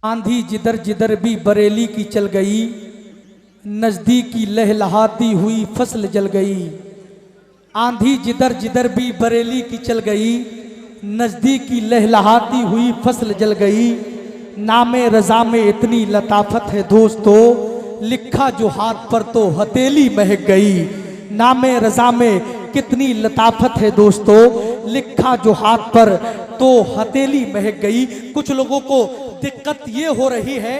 आंधी जिधर जिधर भी बरेली की चल गई, नजदीकी लहलहाती हुई फसल जल गई। आंधी जिधर जिधर भी बरेली की चल गई, नजदीकी लहलहाती हुई फसल जल गई। नामे रजा में इतनी लताफत है दोस्तों, लिखा जो हाथ पर तो हथेली महक गई। नामे रजा में कितनी लताफत है दोस्तों, लिखा जो हाथ पर तो हथेली महक गई। कुछ लोगों को दिक्कत ये हो रही है,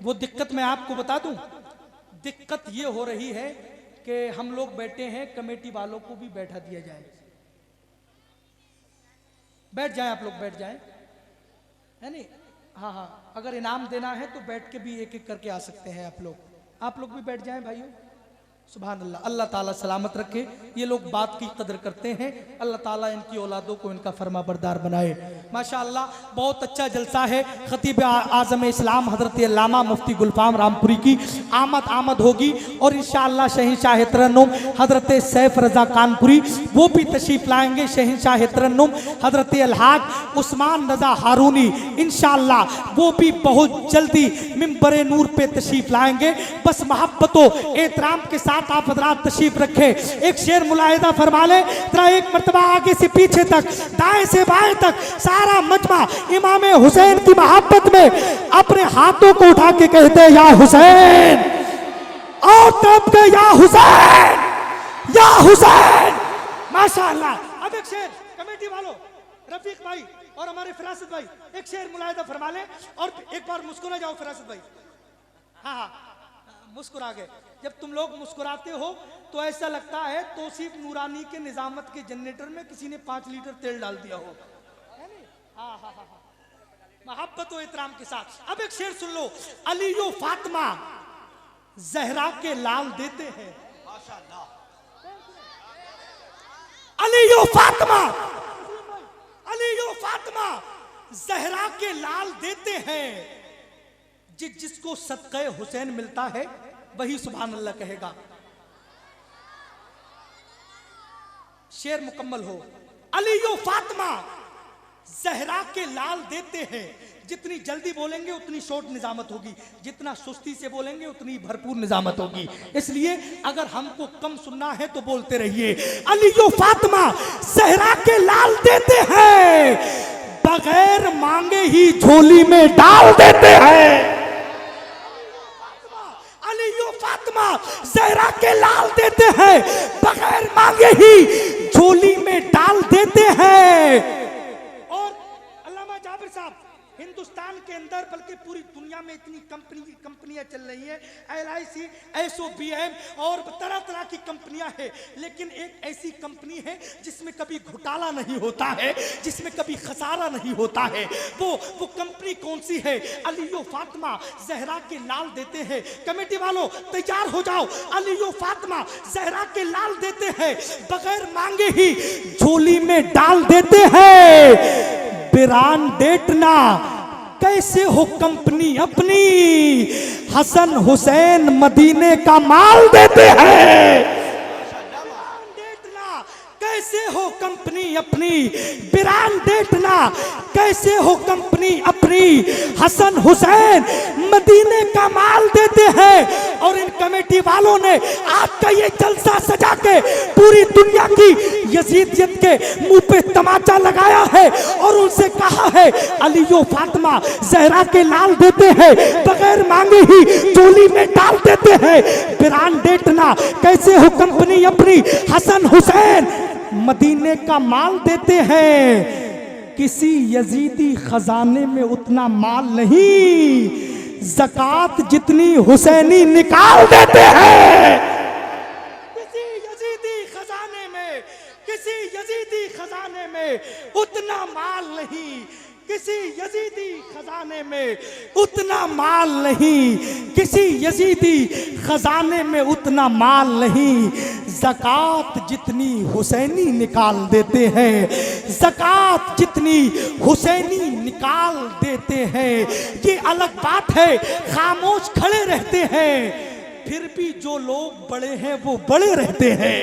वो दिक्कत मैं आपको बता दूं। दिक्कत ये हो रही है कि हम लोग बैठे हैं, कमेटी वालों को भी बैठा दिया जाए। बैठ जाएं, आप लोग बैठ जाएं, है नहीं? हाँ हाँ, अगर इनाम देना है तो बैठ के भी एक एक करके आ सकते हैं आप लोग भी बैठ जाएं भाइयों। सुभान अल्लाह, अल्लाह ताला सलामत रखे। ये लोग बात की कदर करते हैं, अल्लाह ताला इनकी औलादों को इनका फरमाबरदार बनाए। माशाअल्लाह, बहुत अच्छा जलसा है। खतीब आज़म इस्लाम हज़रत अल्लामा मुफ्ती गुलफाम रामपुरी की आमद होगी और इंशाअल्लाह शहंशाह तरन्नुम हज़रत सैफ रज़ा कानपुरी वो भी तशरीफ़ लाएंगे। शहंशाह तरन्नुम हज़रत अलहाज उस्मान रज़ा हारूनी इंशाअल्लाह वो भी बहुत जल्दी मिंबर नूर पे तशरीफ़ लाएंगे। बस मोहब्बतों एहतराम के साथ आप हजरात तशरीफ रखे। एक शेर मुलाहिदा फरमा ले जरा, एक मर्तबा आगे से पीछे तक, दाएं से बाएं तक सारा मजमा इमाम हुसैन की मोहब्बत में अपने हाथों को उठा के कहते या हुसैन, और तब के या हुसैन, या हुसैन। माशाअल्लाह। अब एक शेर कमेटी वालों, रफीक भाई और हमारे फिरासत भाई, एक शेर मुलाहिदा फरमा ले और एक बार मुस्कुरा जाओ फिरासत भाई। हाँ हाँ, मुस्कुरा गए। जब तुम लोग मुस्कुराते हो तो ऐसा लगता है तौसीफ नूरानी के निजामत के जनरेटर में किसी ने 5 लीटर तेल डाल दिया हो। हाँ हाँ हाँ, मोहब्बत और एहतराम के साथ। अब एक शेर सुन लो, अलीयो फातिमा जहरा के लाल देते हैं। अलीयो फातिमा, अलीयो फातिमा जहरा के लाल देते हैं। जिसको सदक़े हुसैन मिलता है वही सुभान अल्लाह कहेगा। शेर मुकम्मल हो, अलीयो फातिमा जहरा के लाल देते हैं। जितनी जल्दी बोलेंगे उतनी शॉर्ट निजामत होगी, जितना सुस्ती से बोलेंगे उतनी भरपूर निजामत होगी। इसलिए अगर हमको कम सुनना है तो बोलते रहिए, अलीयो फातिमा जहरा के लाल देते हैं, बगैर मांगे ही झोली में डाल देते हैं। अलीयो फातिमा जहरा के लाल देते हैं, बगैर मांगे ही झोली में डाल देते हैं। और अल्लामा जाबिर साहब, हिंदुस्तान के अंदर बल्कि पूरी दुनिया में इतनी कंपनियां चल रही हैं, LIC, SOBM और तरह तरह की कंपनियां हैं, लेकिन एक ऐसी कंपनी है जिसमें कभी घोटाला नहीं होता है, जिसमें कभी खसारा नहीं होता है। वो कंपनी कौन सी है? अलीयो फातिमा जहरा के लाल देते हैं। कमेटी वालों तैयार हो जाओ, अलीयो फातिमा जहरा के लाल देते हैं, बगैर मांगे ही झोली में डाल देते हैं। ब्रांडेड ना कैसे हो कंपनी अपनी, हसन हुसैन मदीने का माल देते हैं। कैसे हो कंपनी अपनी, ब्रांडेड ना कैसे हो कंपनी अपनी, हसन हुसैन मदीने का माल देते हैं। और इन कमेटी वालों ने आज का ये जलसा सजा के पूरी दुनिया की यजीदियत के मुंह पे तमाचा लगाया है और उनसे कहा है, अलीयो फातिमा जहरा के लाल देते हैं, बगैर मांगे ही चोली में डाल देते हैं। ब्रांडेड ना कैसे हो कंपनी अपनी, हसन हुसैन मदीने का माल देते हैं। किसी यजीदी खजाने में उतना माल नहीं, ज़कात जितनी हुसैनी निकाल देते हैं। किसी यजीदी खजाने में उतना माल नहीं, किसी यजीदी खजाने में उतना माल नहीं, किसी यजीदी खजाने में उतना माल नहीं। ज़कात जितनी हुसैनी निकाल देते हैं, ज़कात जितनी हुसैनी निकाल देते हैं। ये अलग बात है, खामोश खड़े रहते हैं, फिर भी जो लोग बड़े हैं वो बड़े रहते हैं।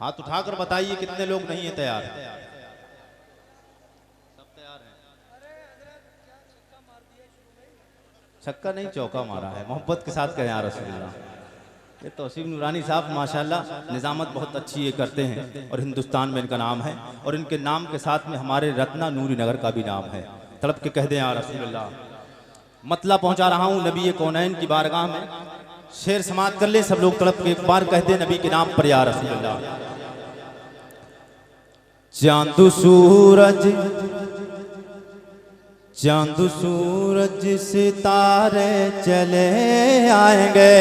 हाथ उठाकर बताइए कितने लोग नहीं है तैयार? सब तैयार हैं। छक्का नहीं चौका मारा है। मोहब्बत के साथ कहें या रसूलुल्लाह। ये तौसीफ नूरानी साहब माशाल्लाह निज़ामत बहुत अच्छी ये करते हैं और हिंदुस्तान में इनका नाम है और इनके नाम के साथ में हमारे रत्ना नूरी नगर का भी नाम है। तड़प के कह दें या रसूलुल्लाह। मतला पहुंचा रहा हूँ नबी कौनैन की बारगाह में। शेर समात कर ले सब लोग, तड़प के एक बार कहते हैं नबी के नाम पर या रसूलुल्लाह। चांद सूरज सितारे चले आएंगे।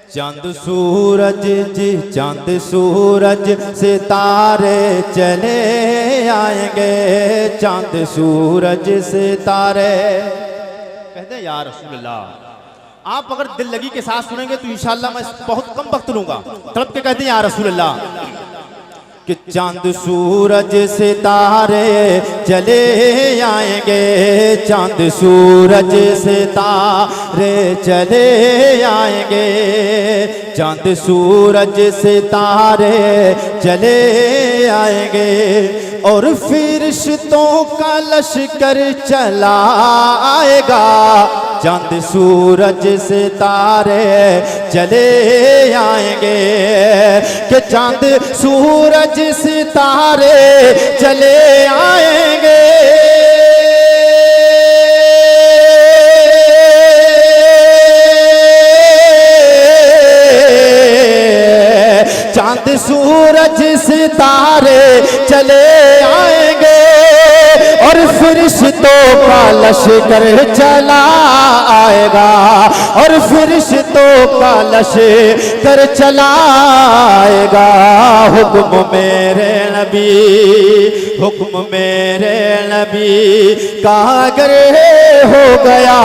चांद सूरज जी चांद सूरज सितारे चले आएंगे। चांद सूरज सितारे कहते हैं या रसूलुल्लाह। आप अगर दिल लगी के साथ सुनेंगे तो इंशाअल्लाह मैं बहुत कम वक्त लूंगा। तड़प के कहते हैं या रसूलुल्लाह कि चांद सूरज सितारे चले आएंगे। चांद सूरज सितारे चले आएंगे। चांद सूरज सितारे चले आएंगे और फरिश्तों का लश्कर चला आएगा। चांद सूरज सितारे चले आएंगे कि चांद सूरज सितारे चले आएंगे। चांद सूरज सितारे चले आएंगे और फरिश्तों का लश्कर चला आएगा। और फरिश्तों का लश्कर चला आएगा। हुक्म मेरे नबी, हुक्म मेरे नबी का अगर हो गया।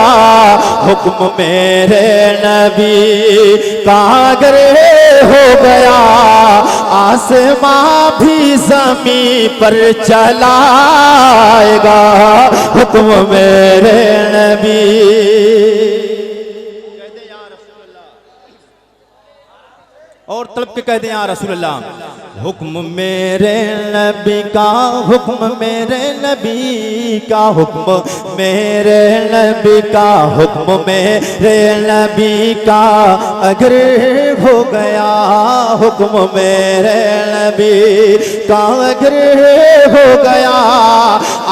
हुक्म मेरे नबी का अगर हो गया। आसमां भी ज़मीं पर चला आएगा। हुक्म मेरे नबी कहते या रसूलुल्लाह। और तलब के कहते या रसूलुल्लाह। हुक्म मेरे नबी का, हुक्म मेरे नबी का, हुक्म मेरे नबी का, हुक्म मेरे नबी का अगर हो गया। हुक्म मेरे नबी का अगर हो गया।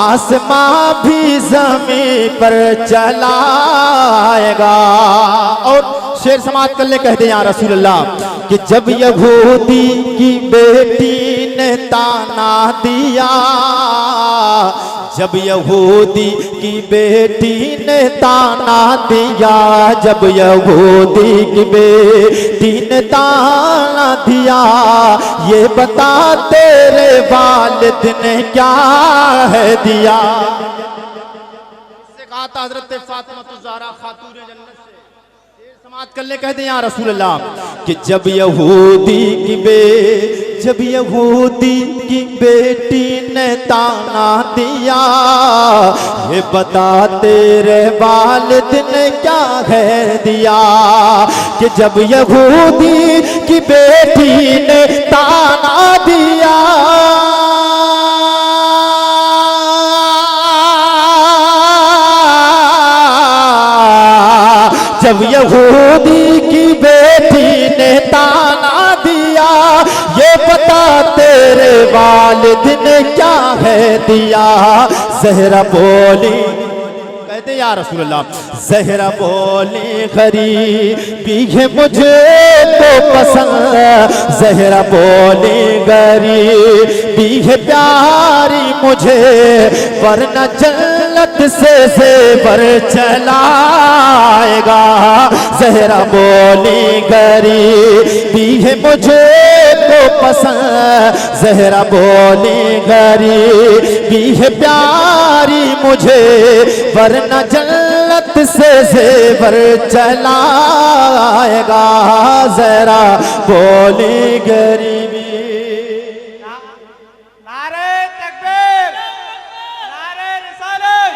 आसमां भी ज़मीन पर चला आएगा। और शेर समात कर ले कहते या रसूलुल्लाह कि जब यहूदी की बेटी ने ताना दिया। जब यहूदी की बेटी ने ताना दिया। जब यहूदी की बेटी ने ताना दिया। ये बता तेरे वालिद ने क्या है दिया। इससे कहा था हजरत फातिमा ज़हरा खातून जन्नत से। समात कर ले कहते या रसूलुल्लाह कि जब यहूदी की बेटी ने ताना दिया। ये बता तेरे वालिद ने क्या है दिया। कि जब यहूदी की बेटी ने ताना दिया। जब यहूदी की बेटी ने ताना दिया। ये बता तेरे वालिद ने क्या है दिया। ज़हरा बोली कहते या रसूलुल्लाह। ज़हरा बोली गरीबी है मुझे तो पसंद। ज़हरा बोली गरीबी है प्यारी मुझे। वरना जन्नत से ज़ेवर चलाएगा। ज़हरा बोली गरीबी है मुझे तो पसंद। ज़हरा बोली गरीबी है प्यारी मुझे। वरना जन्नत से ज़ेवर चलाएगा। ज़रा बोली गरीबी। नारे तकबीर, नारे रिसालत,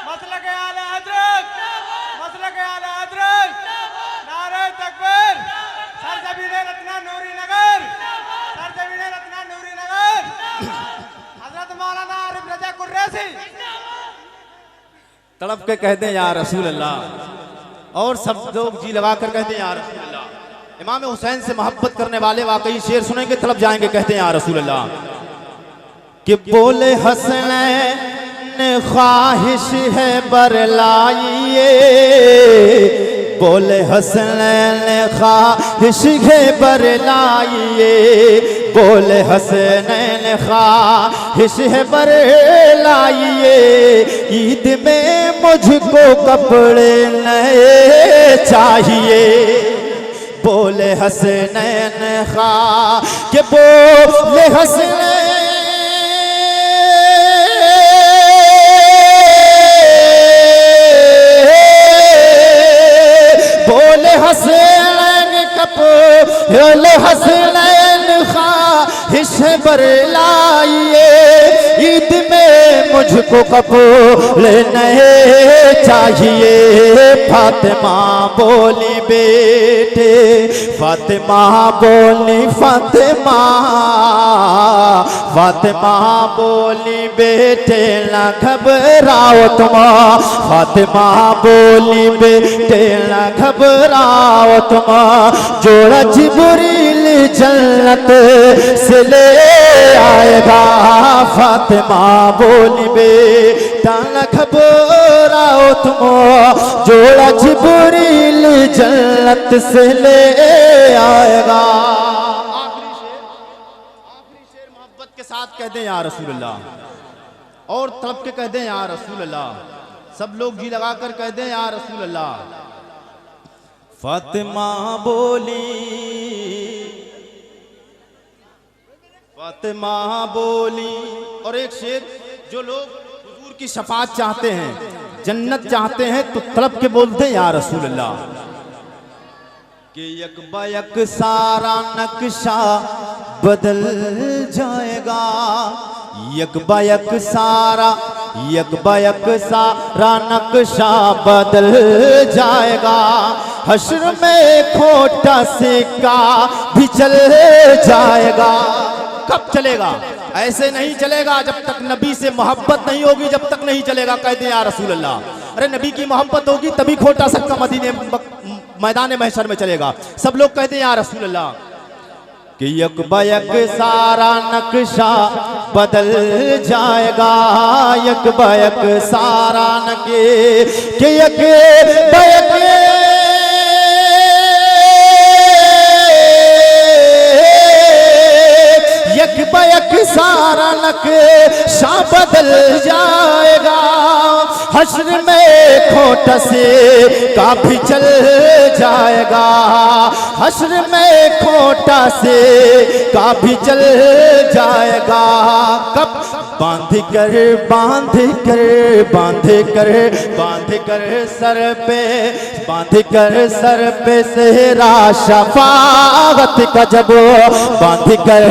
मसलक आले हज़रत, मसलक आले हज़रत। नारे तकबीर, सरज़मीन रत्ना नूरी नगर। तड़प के कहते हैं या रसूल अल्लाह, और सब लोग जी लगा कर कहते हैं या रसूल अल्लाह। इमाम हुसैन से मोहब्बत करने वाले वाकई शेर सुनेंगे तड़प जाएंगे, कहते हैं या रसूल अल्लाह। कि बोले हसनैन ख्वाहिश है बरलाइए, बोले हसनैन ख्वाहिश है बरलाइए, बोले हसनैन ख्वाहिश है बरलाइए, ईद में मुझको कपड़े नए चाहिए, बोले हसनैन ख्वाहिश के बोले हसनैन हसनैन कपूर हसनैन ख्वाहिश बरलाइए, ईद में मुझको कपूर नए चाहिए। फातिमा बोली बेटे, फातिमा बोली फातिमा, फातिमा बोली बेटे ना घबराओ तुम, फातिमा बोली बेटे ना घबराओ तुम, जोड़ा जिब्रील जन्नत से ले आएगा, फातिमा बोली बेटा न घबराओ तुम, जोड़ा जिब्रील जन्नत से ले आएगा। आखिरी शेर मोहब्बत के साथ कहते हैं या रसूल अल्लाह, और तड़प के कहते हैं या रसूल अल्लाह। सब लोग जी लगा कर कहते हैं या रसूल अल्लाह। फातिमा बोली, फातिमा बोली। और एक शेर, जो लोग हुजूर की शफाअत चाहते हैं, जन्नत चाहते हैं, तो तड़प के बोलते हैं या रसूल अल्लाह। कि यक बयक सारा नक्शा बदल जाएगा, यक बयक सारा, यक बयक सारा नक्शा बदल जाएगा, हश्र में खोटा सिक्का भी चल जाएगा। कब चलेगा? ऐसे नहीं चलेगा जब तक नबी से मोहब्बत नहीं होगी, जब तक नहीं चलेगा। कहते हैं या रसूल अल्लाह। अरे नबी की मोहब्बत होगी तभी खोटा सिक्का मदीने मैदान महशर में चलेगा। सब लोग कहते हैं या रसूल अल्लाह। कि यक बयक सारा नक्शा बदल जाएगा, यक बयक सारा नके, कि यक बयक यक बयक सारा नक्शा बदल जाएगा, हश्र में खोटा से का भी चल जाएगा, हश्र में खोटा से का भी चल जाएगा। कब? बांध कर बांध कर बांध कर बांध कर सर पे, बांध कर सर पे सेहरा शफाअत का जब, बांध कर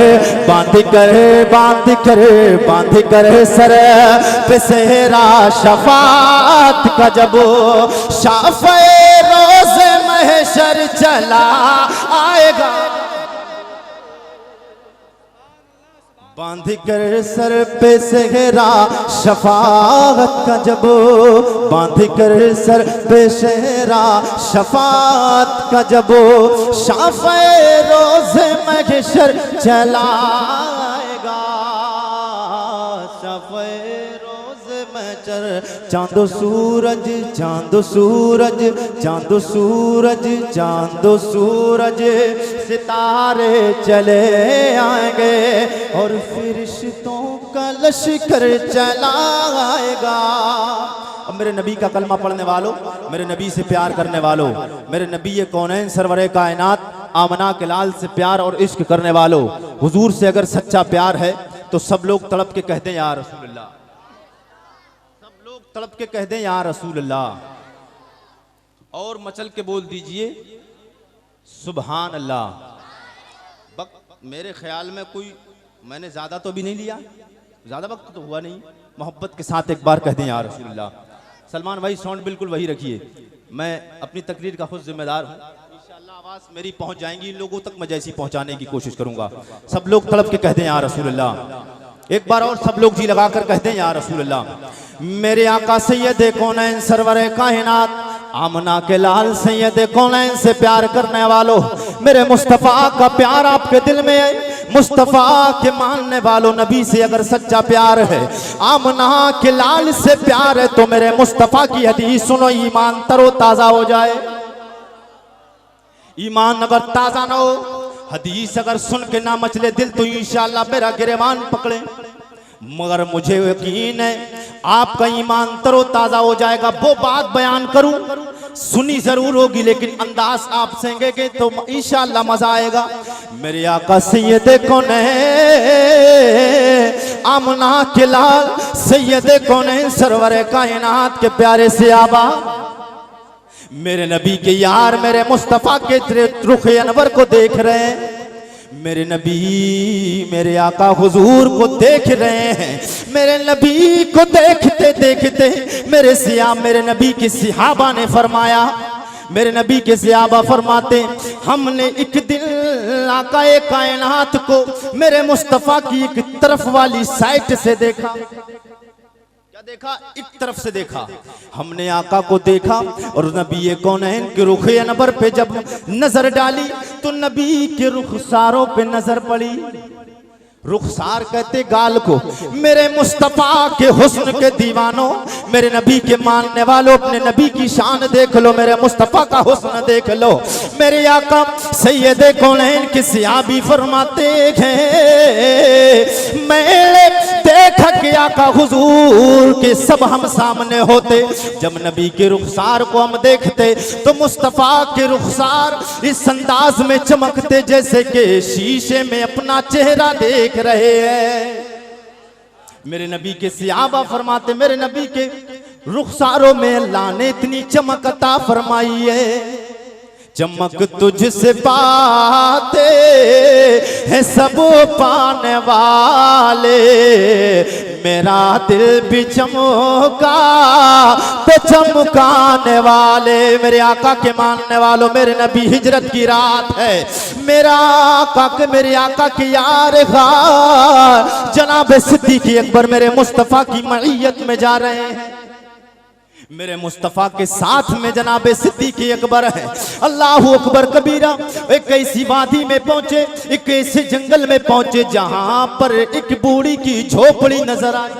बांध कर बांध कर बांध कर सर पे सेहरा शफाअत का जब, शाफ़े रोज़े महशर चला आएगा, बांध कर सर पे सेहरा शफाअत का जब, बांध कर सर पे सेहरा शफाअत का जब, शाफ़े रोज़े महशर चला आएगा, शाफ़े रोज़े महशर। चांदो सूरज चांदो सूरज चांदो सूरज चांदो सूरज सितारे चले आएंगे, और फरिश्तों का लश्कर चला आएगा। अब मेरे नबी का कलमा पढ़ने वालों, मेरे नबी से प्यार करने वालों, मेरे नबी ये कौनैन सरवरे कायनात आमना के लाल से प्यार और इश्क करने वालों, हुजूर से अगर सच्चा प्यार है तो सब लोग तड़प के कहते हैं या रसूल अल्लाह, सब लोग तड़प के कहते हैं या रसूल अल्लाह। और मचल के बोल दीजिए सुभान अल्लाह। मेरे ख्याल में कोई, मैंने ज़्यादा तो भी नहीं लिया, ज़्यादा वक्त तो हुआ नहीं। मोहब्बत के साथ एक बार कह दें या रसूल अल्लाह। सलमान भाई साउंड बिल्कुल वही रखिए, मैं अपनी तकरीर का खुद जिम्मेदार हूँ। इंशाअल्लाह आवाज़ मेरी पहुँच जाएंगी लोगों तक, मैं जैसी पहुँचाने की कोशिश करूँगा। सब लोग तड़प के कह दें या रसूल अल्लाह। एक बार और सब लोग जी लगाकर कहते हैं या रसूल अल्लाह। मेरे आका सैयद कौनैन सरवर कायनात आमना के लाल सैयद कौनैन से प्यार करने वालों, मेरे मुस्तफ़ा का प्यार आपके दिल में है। मुस्तफ़ा के मानने वालों, नबी से अगर सच्चा प्यार है, आमना के लाल से प्यार है, तो मेरे मुस्तफ़ा की हदीस सुनो, ईमान तरो ताज़ा हो जाए। ईमान अगर ताज़ा ना हो, हदीस अगर सुन के ना मचले दिल, तो इंशाअल्लाह मेरा गिरबान पकड़े। मगर मुझे यकीन है आपका ईमान तरो ताज़ा हो जाएगा। वो बात बयान करूं, सुनी जरूर होगी, लेकिन अंदाज आप सेंगे तो इंशाअल्लाह मजा आएगा। मेरे आका सैयद कौनैन आमना के लाल सैयद कौनैन सरवर कायनात के प्यारे से आबा, मेरे नबी के यार मेरे मुस्तफ़ा के रुख अनवर को देख रहे हैं। मेरे नबी मेरे आका हुजूर को देख रहे हैं। मेरे नबी को देखते देखते मेरे नबी के सिहाबा ने फरमाया, मेरे नबी के सिहाबा फरमाते, हमने एक दिन आका कायनात को मेरे मुस्तफ़ा की एक तरफ वाली साइड से देखा। क्या देखा? एक तरफ से देखा। हमने आका को देखा और नबी कौनैन के रुख अनवर पे जब नजर डाली तो नबी के रुखसारों पे नजर पड़ी। रुखसार कहते गाल को। मेरे मुस्तफ़ा के हुस्न के दीवानों, मेरे नबी के मानने वालों, अपने नबी की शान देख लो, मेरे मुस्तफ़ा का हुस्न देख लो। मेरे आका सैयद कौनैन के सियाबी फरमाते हैं, मैं देखा कि आका हुजूर के सब हम सामने होते, जब नबी के रुखसार को हम देखते तो मुस्तफ़ा के रुखसार इस अंदाज में चमकते जैसे कि शीशे में अपना चेहरा देख रहे हैं। मेरे नबी के सियाबा फरमाते, मेरे नबी के रुखसारों में अल्लाह ने इतनी चमक अता फरमाई है, चमक तुझसे पाते हैं सब पाने वाले, मेरा दिल भी चमका तो चमकाने वाले। मेरे आका के मानने वालों, मेरे नबी हिजरत की रात है, मेरा आका के मेरे आका के यार गार जनाब सिद्दीक़ अकबर मेरे मुस्तफ़ा की मईयत में जा रहे हैं। मेरे मुस्तफ़ा के साथ में जनाब सिद्दीक़ अकबर है। अल्लाहु अकबर कबीरा। एक ऐसी वादी में पहुंचे, एक ऐसे जंगल में पहुंचे जहां पर एक बूढ़ी की झोपड़ी नजर आई।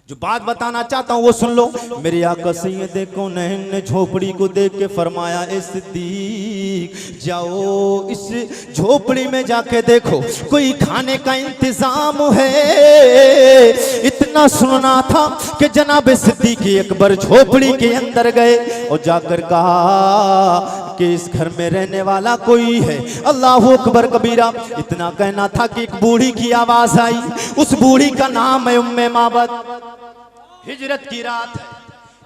जो बात बताना चाहता हूं वो सुन लो। मेरे आका सैयद कौनैन ने झोपड़ी को देख के फरमाया, ए सिद्दीक जाओ इस झोपड़ी में जाके देखो कोई खाने का इंतजाम है। इतना सुनना था कि जनाब सिद्दीक़ अकबर झोपड़ी के अंदर गए और जाकर कहा कि इस घर में रहने वाला कोई है। अल्लाहु अकबर कबीरा। इतना कहना था कि एक बूढ़ी की आवाज आई। उस बूढ़ी का नाम है उम्मे माबद। हिजरत की रात है,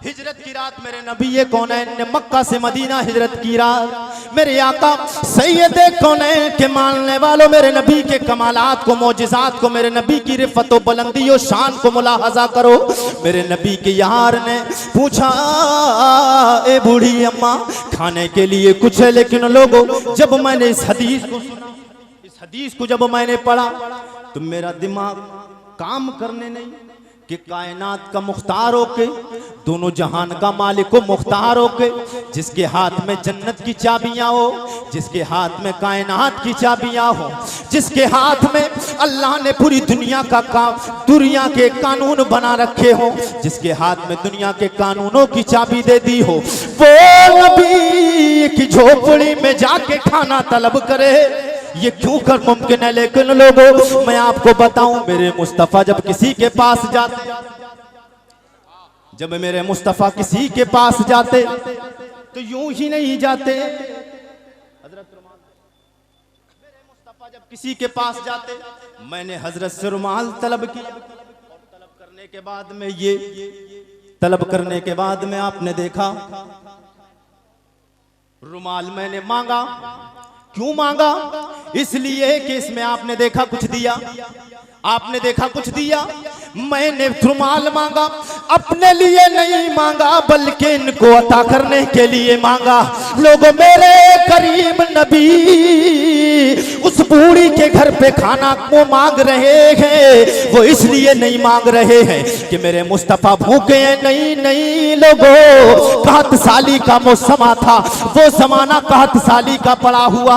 हिजरत की रात मेरे नबी कौनैन ने मक्का से मदीना हिजरत की रात। मेरे आका सैयद कौनैन के मानने वालों, मेरे नबी के कमालात को, मौजिज़ात को, मेरे नबी की रिफ़त व बुलंदी और शान को मुलाहज़ा करो। मेरे नबी के यार ने पूछा, ए बूढ़ी अम्मा खाने के लिए कुछ है? लेकिन लोगों जब मैंने इस हदीस को जब मैंने पढ़ा तो मेरा दिमाग काम करने नहीं कि कायनात का मुख्तार होके, दोनों जहान का मालिक हो मुख्तार होके, जिसके हाथ में जन्नत की चाबियां हो, जिसके हाथ में कायनात की चाबियां हो, जिसके हाथ में अल्लाह ने पूरी दुनिया के कानून बना रखे हो, जिसके हाथ में दुनिया के कानूनों की चाबी दे दी हो, वो नबी की झोपड़ी में जाके खाना तलब करे। ये क्यों कर मुमकिन है? लेकिन लोगों मैं आपको बताऊं, मेरे मुस्तफ़ा जब किसी के पास जाते, जब मेरे मुस्तफ़ा किसी के पास जाते तो यूं ही नहीं जाते। हजरत मेरे मुस्तफ़ा जब किसी के पास जाते, मैंने हजरत से रुमाल तलब किया और तलब करने के बाद में तलब करने के बाद में आपने देखा रुमाल मैंने मांगा। क्यों मांगा? इसलिए कि इसमें आपने देखा कुछ दिया, आपने देखा कुछ दिया। मैंने रुमाल मांगा, अपने लिए नहीं मांगा बल्कि इनको अता करने के लिए मांगा। लोगों मेरे करीम नबी उस बूढ़ी के घर पे खाना वो मांग रहे हैं। वो इसलिए नहीं मांग रहे हैं कि मेरे मुस्तफा भूखे हैं, नहीं नहीं लोगों, कहत साली का मौसमा था, वो जमाना कहत साली का पड़ा हुआ।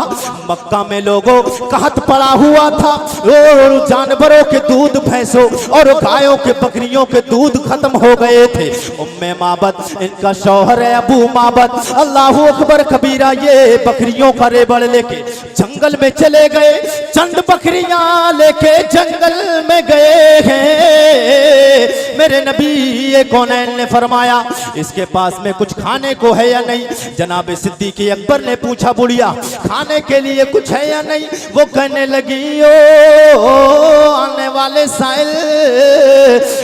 मक्का में लोगों कहत पड़ा हुआ था, और जानवरों के दूध, भैंसों और गायों के बकरियों के दूध खत्म हो गए थे। उम्मे माबद इनका शौहर है अबू माबद, अल्लाहू अकबर कबीरा, ये बकरियों का रेबड़ लेके जंगल में चले गए। चंद बकरियां लेके जंगल में गए हैं। मेरे नबी ये कौनैन ने फरमाया इसके पास में कुछ खाने को है या नहीं। जनाब सिद्दीक़ अकबर ने पूछा बुढ़िया खाने के लिए कुछ है या नहीं। वो कहने लगी ओ आने वाले साइल,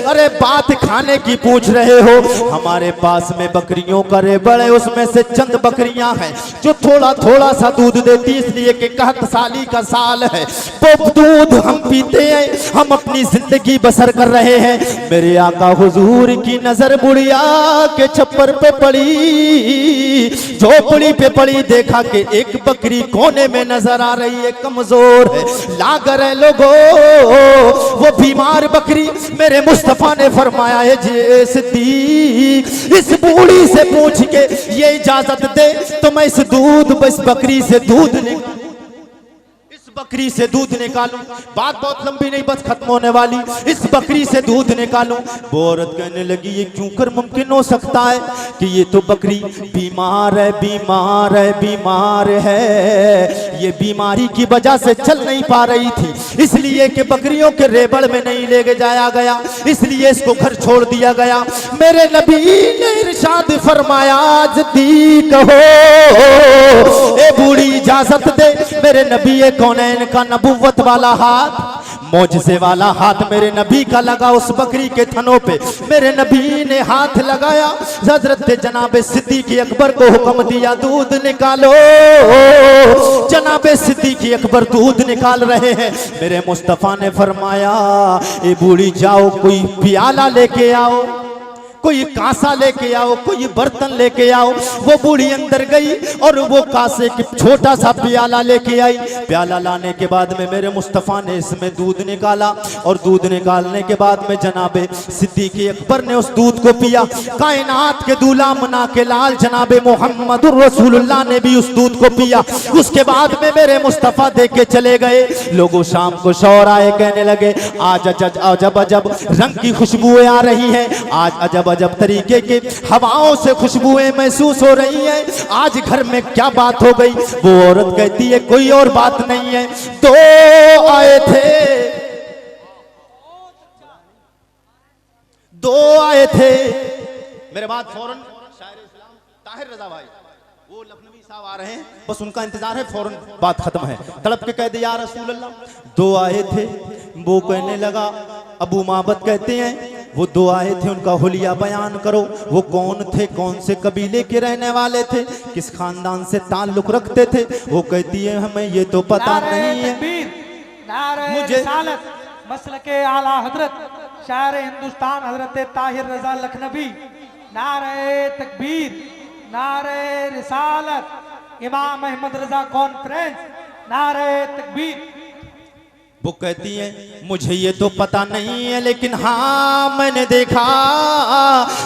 अरे बात खाने की पूछ रहे हो, हमारे पास में बकरियों का रेबड़ है, उसमें से चंद बकरियां हैं जो थोड़ा थोड़ा सा दूध देती, इसलिए कि कहत साली का साल है, वो दूध हम पीते हैं, हम अपनी जिंदगी बसर कर रहे हैं। मेरे आका हुजूर की नजर बुढ़िया के छप्पर पे पड़ी, झोपड़ी पे पड़ी, देखा कि एक बकरी कोने में नजर आ रही है, कमजोर है, लागर है लोगों, वो बीमार बकरी। मेरे मुस्तफा ने फरमाया है जी सिद्दीक इस बूढ़ी से पूछ के ये इजाजत दे तो मैं इस बकरी से दूध बकरी से दूध निकालूं। बात बहुत लंबी नहीं, बस खत्म होने वाली। इस बकरी से दूध निकालूं। वो औरत कहने लगी ये क्यों कर मुमकिन हो सकता है कि ये तो बकरी बीमार है, बीमार है, बीमार है, ये बीमारी की वजह से चल नहीं पा रही थी, इसलिए कि बकरियों के रेबड़ में नहीं ले जाया गया, इसलिए इसको घर छोड़ दिया गया। मेरे नबी ने इरशाद फरमाया सिद्दीक हो ए बूढ़ी इजाजत दे। मेरे नबी ये कौन का नबुव्वत वाला हाथ, मौजज़े वाला हाथ मेरे नबी का लगा उस बकरी के थनों पे। मेरे नबी ने हाथ लगाया, हज़रत जनाब सिद्दीक़ अकबर को हुक्म दिया दूध निकालो। जनाब सिद्दीक़ अकबर दूध निकाल रहे हैं। मेरे मुस्तफ़ा ने फरमाया ए बूढ़ी जाओ कोई प्याला लेके आओ, कोई कांसा लेके आओ, कोई बर्तन लेके आओ। वो बूढ़ी अंदर गई और वो कांसे की छोटा सा प्याला लेके आई। प्याला लाने के बाद में मेरे मुस्तफ़ा ने इसमें दूध निकाला, और दूध निकालने के बाद में जनाबे सिद्दीक़ अकबर ने उस दूध को पिया। कायनात के दूल्हा मना के लाल जनाबे मोहम्मदुर रसूलुल्लाह ने भी उस दूध को पिया। उसके बाद में मेरे मुस्तफ़ा देख के चले गए। लोगों शाम को शौर आए, कहने लगे आज अजब अजब रंग की खुशबुएं आ रही हैं, आज अजब अजब तरीके के हवाओं से खुशबुएं महसूस हो रही हैं, आज घर में क्या बात हो गई। वो औरत कहती है कोई और बात नहीं है, दो आए थे मेरे बाद फौरन शायर इस्लाम ताहिर रजा भाई वो लखनवी साहब आ रहे हैं, बस उनका इंतजार है, फौरन बात खत्म है। तड़प के कह दे या रसूल अल्लाह, दो आए थे। वो कहने लगा, अबू माबद कहते हैं वो दो आए थे, उनका हुलिया बयान करो, वो कौन थे, कौन से कबीले के रहने वाले थे, किस खानदान से ताल्लुक रखते थे। वो कहती है हमें ये तो पता नहीं है। मुझे मसलके आला हजरत शायर हिंदुस्तान हजरत ताहिर रजा लखनवी, नारे तकबीर, नारे रिसालत, इमाम अहमद रजा कॉन्फ्रेंस, नारे तकबीर। वो कहती है मुझे ये तो पता नहीं है, लेकिन हाँ मैंने देखा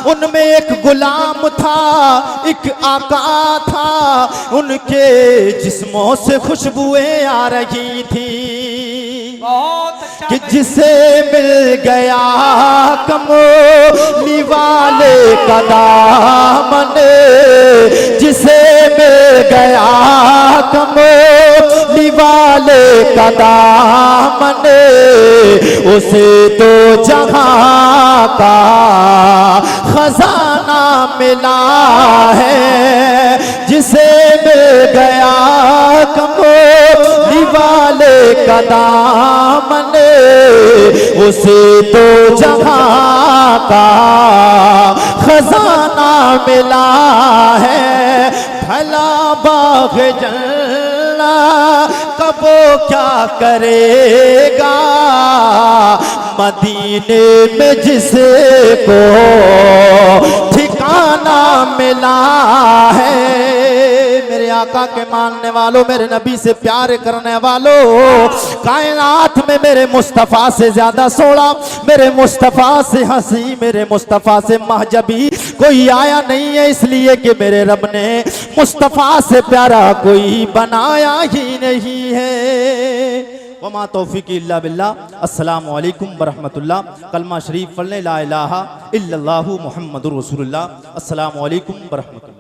उनमें एक गुलाम था, एक आका था, उनके जिस्मों से खुशबुएं आ रही थी कि जिसे मिल गया कमली वाले का दामन, जिसे मिल गया कमली वाले का दामन, उसे तो जहां का खजाना मिला है, जिसे मिल गया कमली वाले का दामन, उसे तो जहां का खजाना मिला है। भला बाग़ जन्ना कब क्या करेगा, मदीने में जिसे को ठिकाना मिला है। मेरे आका के मानने वालों, मेरे नबी से प्यार करने वालों, कायनात में मेरे मुस्तफ़ा से ज्यादा सोड़ा, मेरे मुस्तफ़ा से हंसी, मेरे मुस्तफ़ा से महजबी कोई आया नहीं है, इसलिए कि मेरे रब ने मुस्तफ़ा से प्यारा कोई बनाया ही नहीं है। वमा तौफीकी इल्ला बिल्लाह। अस्सलामु अलैकुम वरहमतुल्लाह। कलमा शरीफ पढ़ने ला इलाहा इल्लल्लाहु मुहम्मदुर रसूलुल्लाह। अस्सलामु अलैकुम वरहमतुल्लाह।